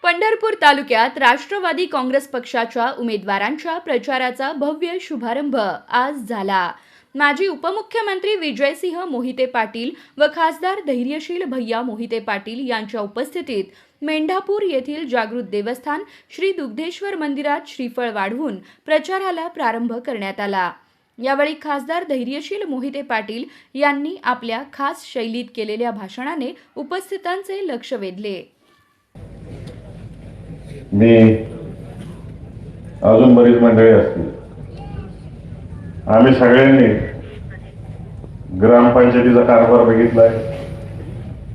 पंढरपूर तालुक्यात राष्ट्रवादी काँग्रेस पक्षाच्या उमेदवारांच्या प्रचाराचा भव्य शुभारंभ आज झाला. माजी उपमुख्यमंत्री विजयसिंह मोहिते पाटील व खासदार धैर्यशील भैया मोहिते पाटील यांच्या उपस्थितीत मेंढापूर येथील जागृत देवस्थान श्री दुग्धेश्वर मंदिरात श्रीफळ वाढवून प्रचाराला प्रारंभ करण्यात आला. यावेळी खासदार धैर्यशील मोहिते पाटील यांनी आपल्या खास शैलीत केलेल्या भाषणाने उपस्थितांचे लक्ष वेधले. मी अजून बरीच मंडळी असतील, आम्ही सगळ्यांनी ग्रामपंचायतीचा कारभार बघितलाय,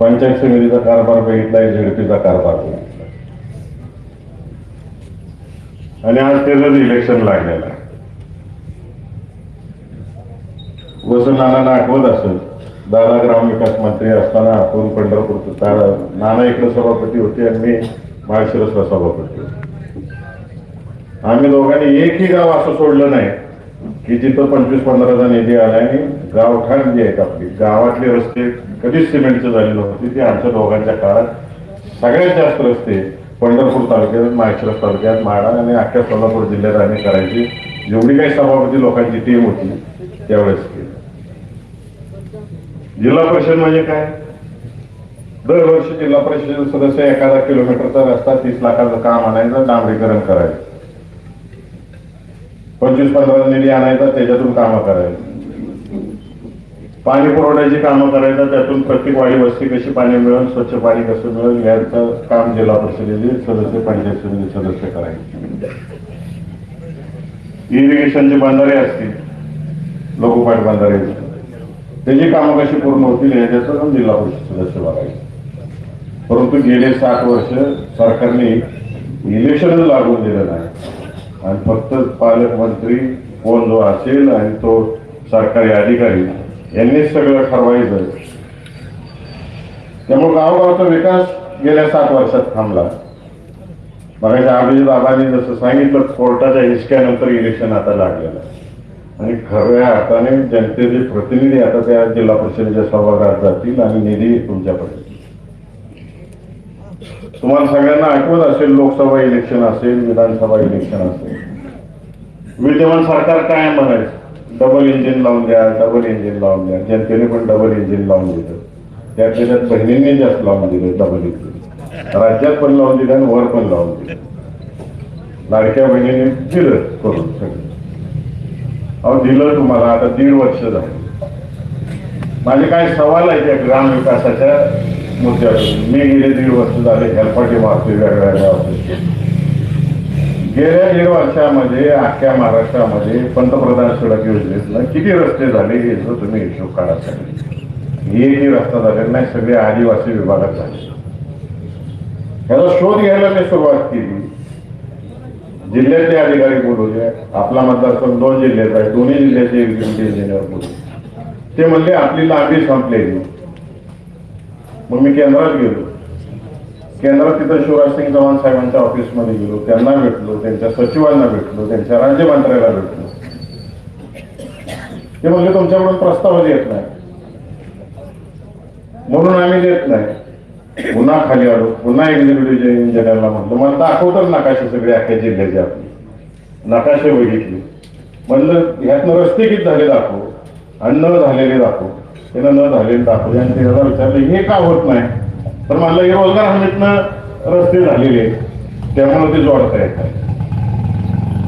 पंचायत समितीचा कारभार बघितलाय, झेडपीचा कारभार बघितलाय आणि आज त्याचंच इलेक्शन लागलेलं आहे. वसंतनाना आठवत असेल, दादा ग्रामविकास मंत्री असताना आपण पंढरपूरचं नाना इकडे सभापती होते आणि मी महाशिरसला सभापती होते. आम्ही दोघांनी एकही गाव असं सोडलं नाही की जिथं 25-15 निधी आला आणि गावठाण जे आहेत आपली गावातले रस्ते कधीच सिमेंटचे झाले नव्हते. ते आमच्या दोघांच्या काळात सगळ्यात जास्त रस्ते पंढरपूर तालुक्यात, महाशिरस तालुक्यात, माडा आणि अख्ख्या सोलापूर जिल्ह्यात आम्ही करायची. जेवढी काही सभापती लोकांची टीम होती त्यावेळेस केली. जिल्हा परिषद म्हणजे काय, दरवर्षी जिल्हा परिषद सदस्य 1000 किलोमीटरचा रस्ता 30 लाखाचं काम आणायचं, डांबरीकरण करायचं, 25-15 निधी आणायचा, त्याच्यातून कामं करायची, पाणी पुरवठ्याची कामं करायचं, त्यातून प्रत्येक वाडी वस्ती कशी पाणी मिळेल, स्वच्छ पाणी कसं मिळेल याचं काम जिल्हा परिषदेचे सदस्य, पंचायत समिती सदस्य करायचे. इरिगेशनचे बंधारे असतील, लोकोपाट बंधारे, त्याची कामं कशी पूर्ण होतील याच्याचं जिल्हा परिषद सदस्य बघायचे. परंतु गेले 7 वर्ष सरकारने इलेक्शनच लागून दिलं नाही आणि फक्त पालकमंत्री कोण जो असेल आणि तो सरकारी अधिकारी यांनीच सगळं ठरवायचं. त्यामुळे गावगावचा विकास गेल्या 7 वर्षात थांबला. बघायच्या अभिजित बाबांनी जसं सांगितलं, कोर्टाच्या हिसक्यानंतर इलेक्शन आता लागलेलं आणि खऱ्या अर्थाने जनतेचे प्रतिनिधी आता त्या जिल्हा परिषदेच्या सभागृहात जातील आणि निधी तुमच्यापर्यंत. तुम्हाला सगळ्यांना आठवत असेल, लोकसभा इलेक्शन असेल, विधानसभा इलेक्शन असेल, विद्यमान सरकार काय म्हणायचं, डबल इंजिन लावून द्या, डबल इंजिन लावून द्या. जनतेने पण डबल इंजिन लावून दिलं, त्यात बहिणींनी जास्त लावून दिले डबल इंजिन, राज्यात पण लावून दिलं आणि वर पण लावून दिलं. लाडक्या बहिणीने दिलं करून सगळं. अहो दिलं तुम्हाला, आता 1.5 वर्ष झालं. माझे काय सवाल आहे त्या ग्रामविकासाच्या मुद्द्यावर. मी गेले 1.5 वर्ष झाले हेलपाटी मारतोय वेगवेगळ्या ऑफिस. गेल्या 1.5 वर्षामध्ये अख्ख्या महाराष्ट्रामध्ये पंतप्रधान सडक योजनेतनं किती रस्ते झाले हे जर तुम्ही हिशोब काढा. एकही रस्ता झालेला नाही, सगळे आदिवासी विभागात झाले. ह्याचा शोध घ्यायला मी सुरुवात केली. जिल्ह्यातले अधिकारी बोलवले, आपला मतदारसंघ 2 जिल्ह्यात आहे, दोन्ही जिल्ह्याचे एक्झिक्युटिव्ह इंजिनियर बोलवले. ते म्हणले आपली लांबी संपलेली. मग मी केंद्रात गेलो. केंद्रात तिथं शिवराज सिंग चौहान साहेबांच्या ऑफिसमध्ये गेलो, त्यांना भेटलो, त्यांच्या सचिवांना भेटलो, त्यांच्या राज्यमंत्र्याला भेटलो. ते म्हणले तुमच्याकडून प्रस्तावच येत नाही म्हणून आम्ही देत नाही. पुन्हा खाली आलो, पुन्हा एक्झिक्युटिव्ह इंजिनियरला म्हटलं, मला दाखवतात नकाशे सगळे अख्ख्या जिल्ह्याचे. आपले नकाशे बघितले, म्हणलं ह्यातनं रस्ते किती झाले दाखव आणि न झालेले दाखव. त्यानं न झालेले दाखवले आणि त्याला विचारलं हे का होत नाही, तर म्हणलं हे रोजगार हमीतनं रस्ते झालेले त्यामुळे ते जोडता येत नाही.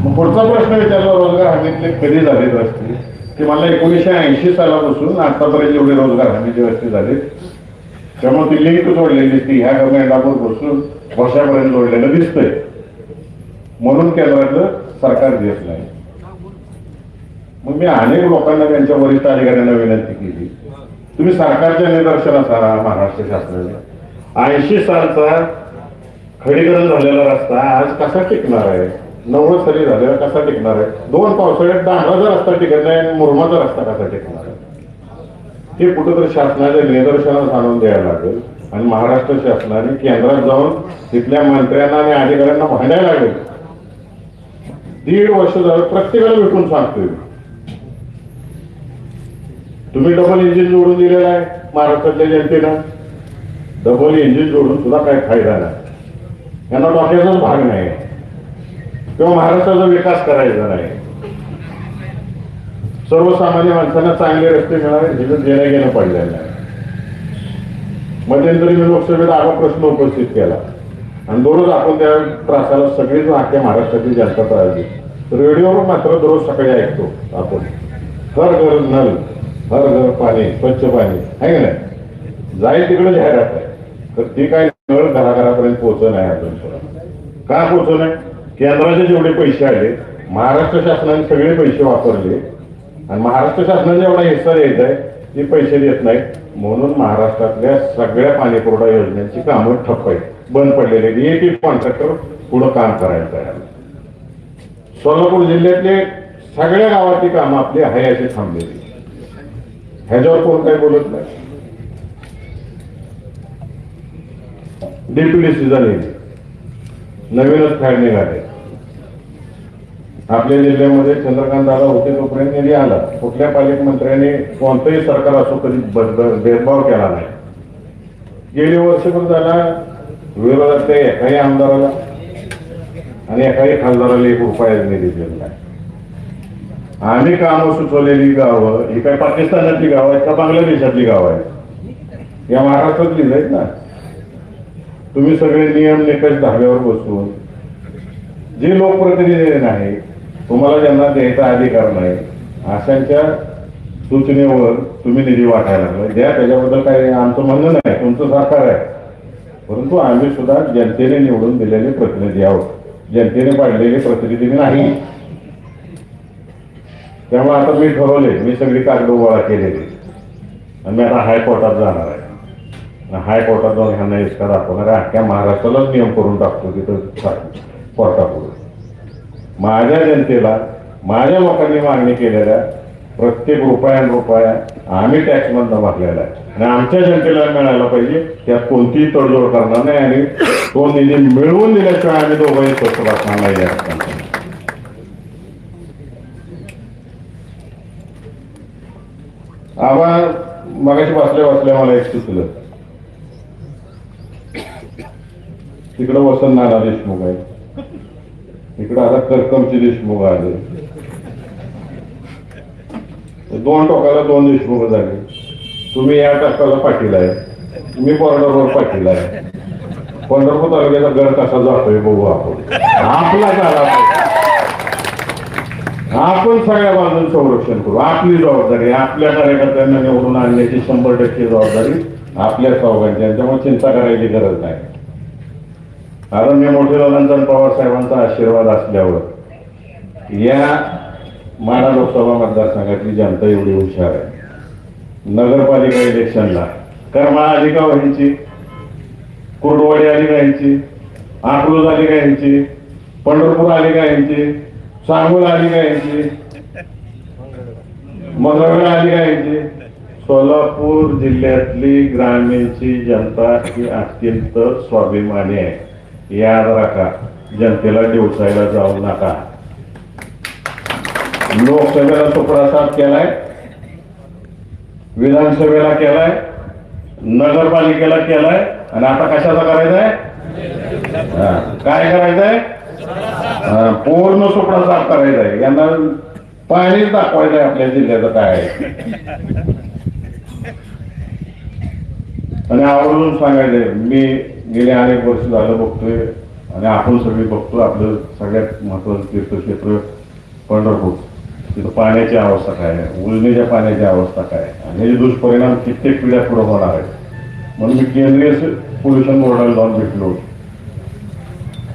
मग पुढचा प्रश्न विचारला, रोजगार हमीतले कधी झाले रस्ते, ते मला 1980 सालापासून आतापर्यंत जेवढे रोजगार हमीचे रस्ते झाले त्यामुळे ती लिंक जोडलेली ती ह्या मेंढापूर पासून वर्षापर्यंत जोडलेलं दिसतंय म्हणून केंद्रातलं सरकार देत नाही. मग मी अनेक लोकांना, त्यांच्या वरिष्ठ अधिकाऱ्यांना विनंती केली, तुम्ही सरकारच्या निदर्शनास आणा महाराष्ट्र शासनाने 80 सालचा खडीकरण झालेला रस्ता आज कसा टिकणार आहे, 90 साली झालेला कसा टिकणार आहे, 2 पावसाळ्यात डांबराचा रस्ता टिकत नाही आणि मुरमाचा रस्ता कसा टिकणार आहे. हे कुठंतरी शासनाच्या निदर्शनास आणून द्यायला लागेल आणि महाराष्ट्र शासनाने केंद्रात जाऊन तिथल्या मंत्र्यांना आणि अधिकाऱ्यांना भांडायला लागेल. 1.5 वर्ष झालं प्रत्येकाला भेटून सांगतोय, तुम्ही डबल इंजिन जोडून दिलेला आहे महाराष्ट्रातल्या जनतेला, डबल इंजिन जोडून सुद्धा काही फायदा नाही. यांना डोक्याचाच भाग नाही किंवा महाराष्ट्राचा विकास करायचा नाही. सर्वसामान्य माणसांना चांगले रस्ते मिळावे हे देणं घेणं पडलेलं नाही. मध्यंतरी मी लोकसभेत हा प्रश्न उपस्थित केला आणि दररोज आपण त्या त्रासाला सगळीच अख्ख्या महाराष्ट्रातील जनता त्रास देते. रेडिओवर मात्र दररोज सकाळी ऐकतो आपण, हर घर नल, हर घर पाणी, स्वच्छ पाणी आहे का नाही. जाईल तिकडे जाहिरात आहे, तर ती काय नळ घराघरापर्यंत पोहोचत नाही अजून सुद्धा. का पोहोचत नाही? केंद्राचे जेवढे पैसे आले, महाराष्ट्र शासनाने सगळे पैसे वापरले आणि महाराष्ट्र शासनाने एवढा हिस्सा द्यायचा आहे ते पैसे देत नाहीत. म्हणून महाराष्ट्रातल्या सगळ्या पाणीपुरवठा योजनांची कामं ठप्प आहेत, बंद पडलेले. एक कॉन्ट्रॅक्टर पुढं काम करायला तयार. सोलापूर जिल्ह्यातले सगळ्या गावातली कामं आपली आहे अशी थांबलेली. ह्याच्यावर कोण काही बोलत नाही. डीपीडीसी झाली, नवीनच फॅड निघाले. आपल्या जिल्ह्यामध्ये चंद्रकांत दादा होते तोपर्यंत निधी आला. कुठल्या पालकमंत्र्यांनी कोणतंही सरकार असो कधी भेदभाव केला नाही. गेली वर्षभर झाला विरोधातल्या एकाही आमदाराला आणि एकाही खासदाराला 1 रुपया निधी दिलेला नाही. आम्ही कामं सुचवलेली गावं ही काय पाकिस्तानातली गावं आहेत का बांगलादेशातली गावं आहेत? या महाराष्ट्रातलीच आहेत ना. तुम्ही सगळे नियम निकष धाब्यावर बसून जे लोकप्रतिनिधी नाही, तुम्हाला ज्यांना द्यायचा अधिकार नाही, अशांच्या सूचनेवर तुम्ही निधी वाटायला लागला. द्या, त्याच्याबद्दल काही आमचं म्हणणं नाही, तुमचं सहकार आहे. परंतु आम्ही सुद्धा जनतेने निवडून दिलेले प्रतिनिधी आहोत, जनतेने पाडलेले प्रतिनिधी नाही. त्यामुळे आता मी ठरवले, मी सगळी कागद गोळा केलेली आणि मी आता हायकोर्टात जाणार आहे. हायकोर्टात जाऊन ह्यांना इसका दाखवणार आहे. अख्ख्या महाराष्ट्रालाच नियम करून टाकतो तिथं कोर्टापुढे. माझ्या जनतेला, माझ्या लोकांनी मागणी केलेल्या प्रत्येक रुपया आम्ही टॅक्स मधनं भरलेला आहे आणि आमच्या जनतेला मिळायला पाहिजे. त्यात कोणतीही तडजोड करणार नाही आणि तो निधी मिळवून दिल्याशिवाय आम्ही दोघंही स्वस्त बसणार नाही. आम्हा मगाशी बसल्या मला एक सुचलं, तिकडं वसंत नाना देशमुख आहे, इकडं आता करकमचे देशमुख आले. 2 टोकाला 2 देशमुख झाले. तुम्ही या टप्प्याला पाटील आहे, मी बॉर्डरवर पाटील आहे. पंढरपूर तालुक्याचा घर कसा जातोय बघू आपण. आपला झाला आपण सगळ्या बाजून संरक्षण करू. आपली जबाबदारी, आपल्या कार्यकर्त्यांना निवडून आणण्याची 100% जबाबदारी आपल्या चौघांची. त्यामुळे चिंता करायची गरज नाही. कारण मी मोठे दादांचा पवार साहेबांचा आशीर्वाद असल्यावर या माढा लोकसभा मतदारसंघातली जनता एवढी हुशार आहे. नगरपालिका इलेक्शनला कर्मा आली का व्हायची, कुर्डवाडी आली का यांची, अकलूज आली का यांची, पंढरपूर आली का यांची, सांगोल आली का यांची, मंगळवेढा आली का यांची. सोलापूर जिल्ह्यातली ग्रामीणची जनता ही अत्यंत स्वाभिमानी आहे. याद राखा, जनतेला दिवसायला जाऊ नका. लोकसभेला तुकडा साफ केलाय, विधानसभेला केलाय, नगरपालिकेला केलाय आणि आता कशाचा करायचंय? काय करायचंय? पूर्ण तुकडा साफ करायचाय. यांना पाणीच दाखवायचंय आपल्या जिल्ह्याचं काय आहे आणि आवर्जून सांगायचंय. मी गेले अनेक वर्ष झालं बघतोय आणि आपण सगळे बघतो, आपलं सगळ्यात महत्वाचं तीर्थक्षेत्र पंढरपूर, तिथं पाण्याची अवस्था काय आहे, उजनीच्या पाण्याची अवस्था काय आहे आणि हे दुष्परिणाम कित्येक पिढ्या पुढे होणार आहे. म्हणून मी केंद्रीय पोल्युशन बोर्डाला जाऊन भेटलो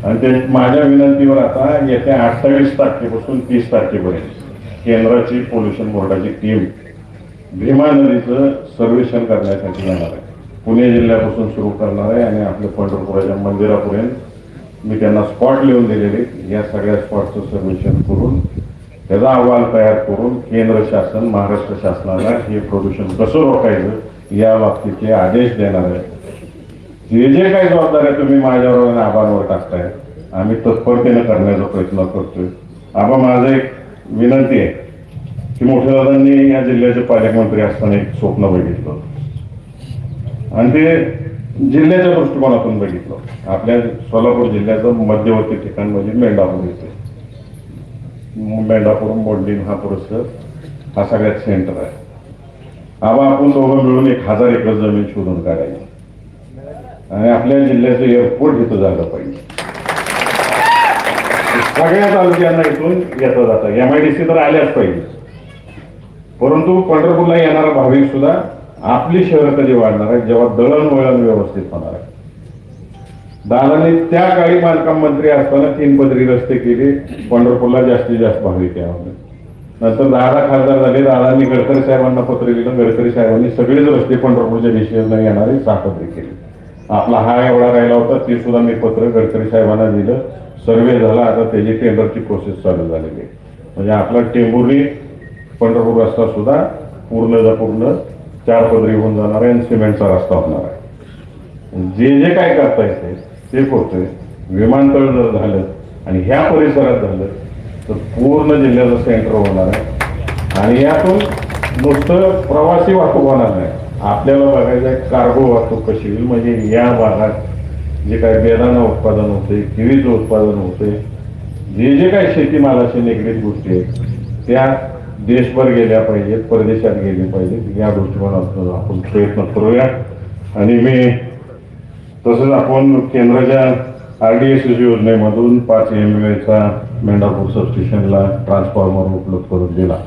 आणि ते माझ्या विनंतीवर आता येत्या 28 तारखेपासून 30 तारखेपर्यंत केंद्राची पोल्युशन बोर्डाची टीम भीमा नदीचं सर्वेक्षण करण्यासाठी जाणार आहे. पुणे जिल्ह्यापासून सुरू करणार आहे आणि आपल्या पंढरपुराच्या मंदिरापर्यंत मी त्यांना स्पॉट लिहून दिलेले. या सगळ्या स्पॉटचं सर्वेक्षण करून त्याचा अहवाल तयार करून केंद्र शासन, महाराष्ट्र शासनाला हे प्रदूषण कसं रोखायचं या बाबतीचे आदेश देणार आहे. जे काही जबाबदाऱ्या तुम्ही माझ्यावर आणि आबांवर टाकताय, आम्ही तत्परतेने करण्याचा प्रयत्न करतोय. आबा, माझं एक विनंती आहे की मोठ्या दादांनी या जिल्ह्याचे पालकमंत्री असताना एक स्वप्न बघितलं आणि ते जिल्ह्याच्या दृष्टिकोनातून बघितलं, आपल्या सोलापूर जिल्ह्याचं मध्यवर्ती ठिकाण म्हणजे मेंढापूर येते. मेंढापूर मोडलीन हा परिसर हा सगळ्यात सेंटर आहे. आबा आपण दोघं मिळून 1000 एकर जमीन शोधून काढायची आणि आपल्या जिल्ह्याचं एअरपोर्ट इथं झालं पाहिजे. सगळ्या तालुक्यांना इथून येता जाता MIDC तर आल्याच पाहिजे, परंतु पंढरपूरला येणारा भाविक सुद्धा आपली शहर कधी वाढणार आहे जेव्हा दळणवळण व्यवस्थित होणार आहे. दादांनी त्या काळी बांधकाम मंत्री असताना 3 पदरी रस्ते केले, पंढरपूरला जास्तीत जास्त भाविक यावे. नंतर दादा खासदार झाले, दादांनी गडकरी साहेबांना पत्र लिहिलं, गडकरी साहेबांनी सगळेच रस्ते पंढरपूरच्या दिशेने येणारे 6 पदरी केले. आपला हा एवढा राहिला होता ते सुद्धा मी पत्र गडकरी साहेबांना दिलं, सर्वे झाला, आता त्याची टेंडरची प्रोसेस चालू झालेली आहे. म्हणजे आपला टेंभुर्णी पंढरपूर रस्ता सुद्धा पूर्ण 4 पदरी होऊन जाणार आहे आणि सिमेंटचा रस्ता होणार आहे. जे काय करता येते ते होतंय. विमानतळ जर झालं आणि ह्या परिसरात झालं तर पूर्ण जिल्ह्याचं सेंटर होणार आहे आणि यातून नुसतं प्रवासी वाहतूक होणार नाही, आपल्याला बघायचं आहे कार्गो वाहतूक कशी होईल. म्हणजे या भागात जे काही बेदाणा उत्पादन होते, केळीचं उत्पादन होते, जे काही शेतीमालाशी निगडीत गोष्टी आहेत त्या देशभर गेल्या पाहिजेत, परदेशात गेले पाहिजेत. या दृष्टिकोनातून आपण प्रयत्न करूया. आणि मी तसंच आपण केंद्राच्या RDSS योजनेमधून 5 MVAचा मेंढापूर सबस्टेशनला ट्रान्सफॉर्मर उपलब्ध करून दिला.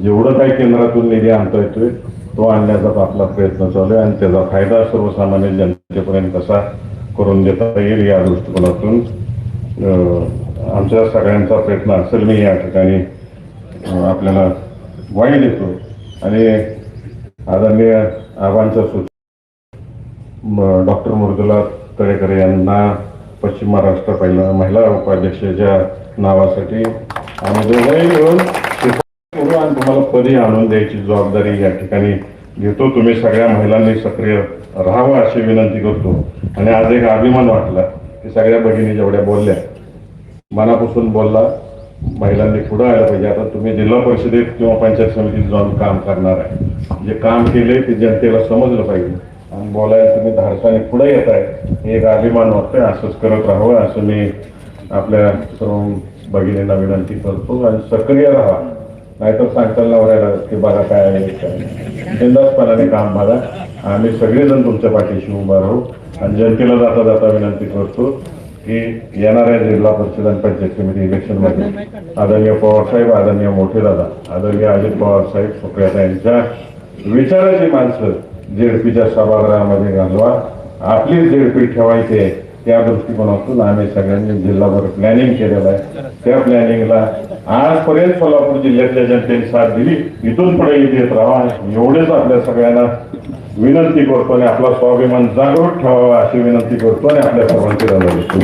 जेवढं काही केंद्रातून निधी आणता येतोय तो आणण्याचा आपला प्रयत्न चालू आहे आणि त्याचा फायदा सर्वसामान्य जनतेपर्यंत कसा करून देता येईल या दृष्टिकोनातून आमच्या सगळ्यांचा प्रयत्न असेल. मी या ठिकाणी आपल्याला ग्वाही देतो आणि आदरणीय आबांच्या डॉक्टर मृदुला तळेकर यांना पश्चिम महाराष्ट्र पहिला महिला उपाध्यक्षाच्या नावासाठी आम्ही दोघंही मिळून करू आणि तुम्हाला पदी आणून द्यायची जबाबदारी या ठिकाणी घेतो. तुम्ही सगळ्या महिलांनी सक्रिय राहावं अशी विनंती करतो. आणि आज एक अभिमान वाटला की सगळ्या भगिनी जेवढ्या बोलल्या, मनापासून बोलला, महिलांनी पुढे आलं पाहिजे. आता तुम्ही जिल्हा परिषदेत किंवा पंचायत समितीत जाऊन काम करणार आहे, जे काम केले ते जनतेला समजलं पाहिजे आणि बोलायला तुम्ही धाडसाने पुढे येत आहे, हे एक अभिमान वाटतोय. असंच करत राहावं असं मी आपल्या सर्व भगिनींना विनंती करतो. आणि सक्रिय राहा, नाहीतर सांगताना नवऱ्याला की बघा काय आहे काय, बिनधास्तपणाने काम बघा. आम्ही सगळेजण तुमच्या पाठीशी उभा राहू. आणि जनतेला जाता जाता विनंती करतो की येणाऱ्या जिल्हा परिषद आणि पंचायत समिती इलेक्शनमध्ये आदरणीय पवारसाहेब, आदरणीय मोठे दादा, आदरणीय अजित पवार साहेब, सुप्रिया यांच्या विचाराची माणसं जेडपीच्या सभागृहामध्ये घालवा. आपली जेडपी ठेवायची आहे त्या दृष्टिकोनातून आम्ही सगळ्यांनी जिल्हाभर प्लॅनिंग केलेलं आहे. त्या प्लॅनिंगला आजपर्यंत सोलापूर जिल्ह्यातल्या जनतेने साथ दिली, इथून पुढे देत राहा एवढेच आपल्या सगळ्यांना विनंती करतो आणि आपला स्वाभिमान जागृत ठेवावा अशी विनंती करतो आणि आपल्या सर्वांची रजा देतो.